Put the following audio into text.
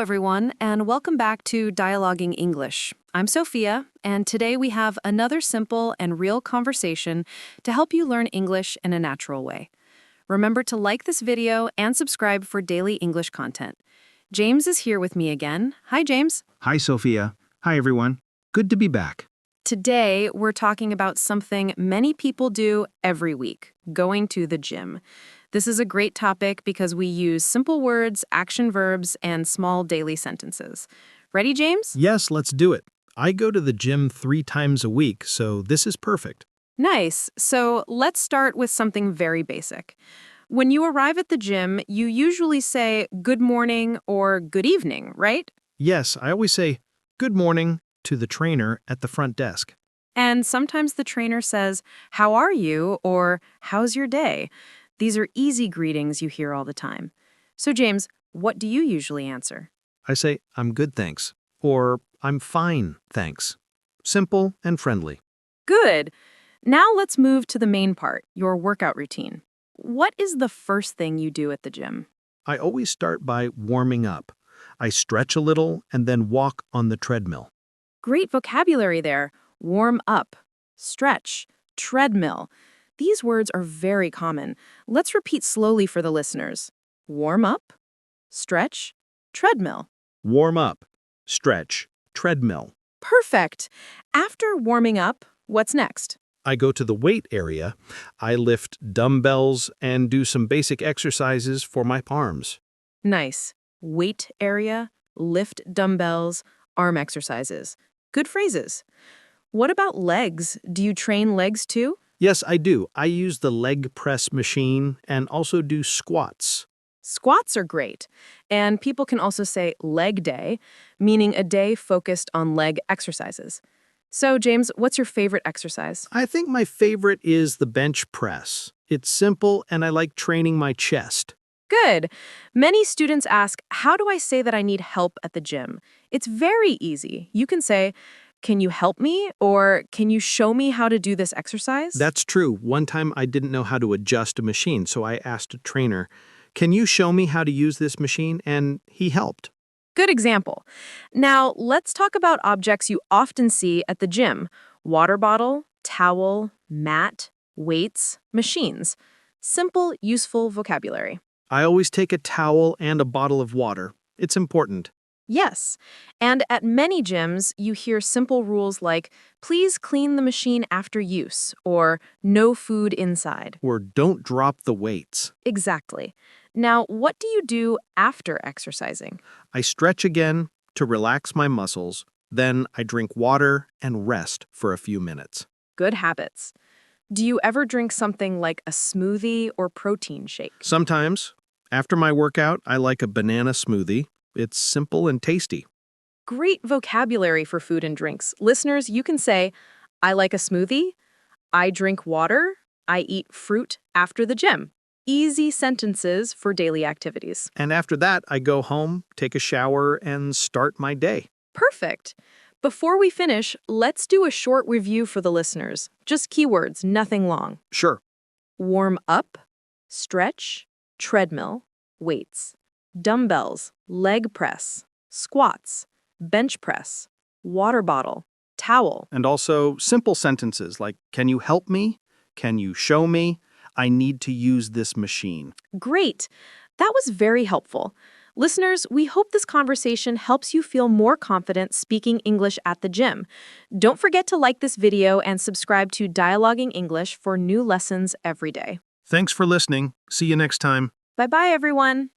everyone, and welcome back to Dialoguing English. I'm Sophia, and today we have another simple and real conversation to help you learn English in a natural way. Remember to like this video and subscribe for daily English content. James is here with me again. Hi, James. Hi, Sophia. Hi, everyone. Good to be back. Today, we're talking about something many people do every week, going to the gym. This is a great topic because we use simple words, action verbs, and small daily sentences. Ready, James? Yes, let's do it. I go to the gym 3 times a week, so this is perfect. Nice. So let's start with something very basic. When you arrive at the gym, you usually say good morning or good evening, right? Yes, I always say good morning to the trainer at the front desk. And sometimes the trainer says, how are you? Or how's your day? These are easy greetings you hear all the time. So James, what do you usually answer? I say, I'm good, thanks. Or, I'm fine, thanks. Simple and friendly. Good. Now let's move to the main part, your workout routine. What is the first thing you do at the gym? I always start by warming up. I stretch a little and then walk on the treadmill. Great vocabulary there. Warm up, stretch, treadmill. These words are very common. Let's repeat slowly for the listeners. Warm up, stretch, treadmill. Warm up, stretch, treadmill. Perfect. After warming up, what's next? I go to the weight area. I lift dumbbells and do some basic exercises for my arms. Nice. Weight area, lift dumbbells, arm exercises. Good phrases. What about legs? Do you train legs too? Yes, I do. I use the leg press machine and also do squats. Squats are great. And people can also say leg day, meaning a day focused on leg exercises. So, James, what's your favorite exercise? I think my favorite is the bench press. It's simple and I like training my chest. Good. Many students ask, how do I say that I need help at the gym? It's very easy. You can say, can you help me? Or can you show me how to do this exercise? That's true. One time I didn't know how to adjust a machine, so I asked a trainer, can you show me how to use this machine? And he helped. Good example. Now, let's talk about objects you often see at the gym. Water bottle, towel, mat, weights, machines. Simple, useful vocabulary. I always take a towel and a bottle of water. It's important. Yes, and at many gyms, you hear simple rules like, please clean the machine after use, or no food inside. Or don't drop the weights. Exactly. Now, what do you do after exercising? I stretch again to relax my muscles, then I drink water and rest for a few minutes. Good habits. Do you ever drink something like a smoothie or protein shake? Sometimes, after my workout, I like a banana smoothie. It's simple and tasty. Great vocabulary for food and drinks. Listeners, you can say, I like a smoothie, I drink water, I eat fruit after the gym. Easy sentences for daily activities. And after that, I go home, take a shower, and start my day. Perfect. Before we finish, let's do a short review for the listeners. Just keywords, nothing long. Sure. Warm up, stretch, treadmill, weights, dumbbells, leg press, squats, bench press, water bottle, towel. And also simple sentences like, can you help me? Can you show me? I need to use this machine. Great. That was very helpful. Listeners, we hope this conversation helps you feel more confident speaking English at the gym. Don't forget to like this video and subscribe to Dialoguing English for new lessons every day. Thanks for listening. See you next time. Bye-bye, everyone.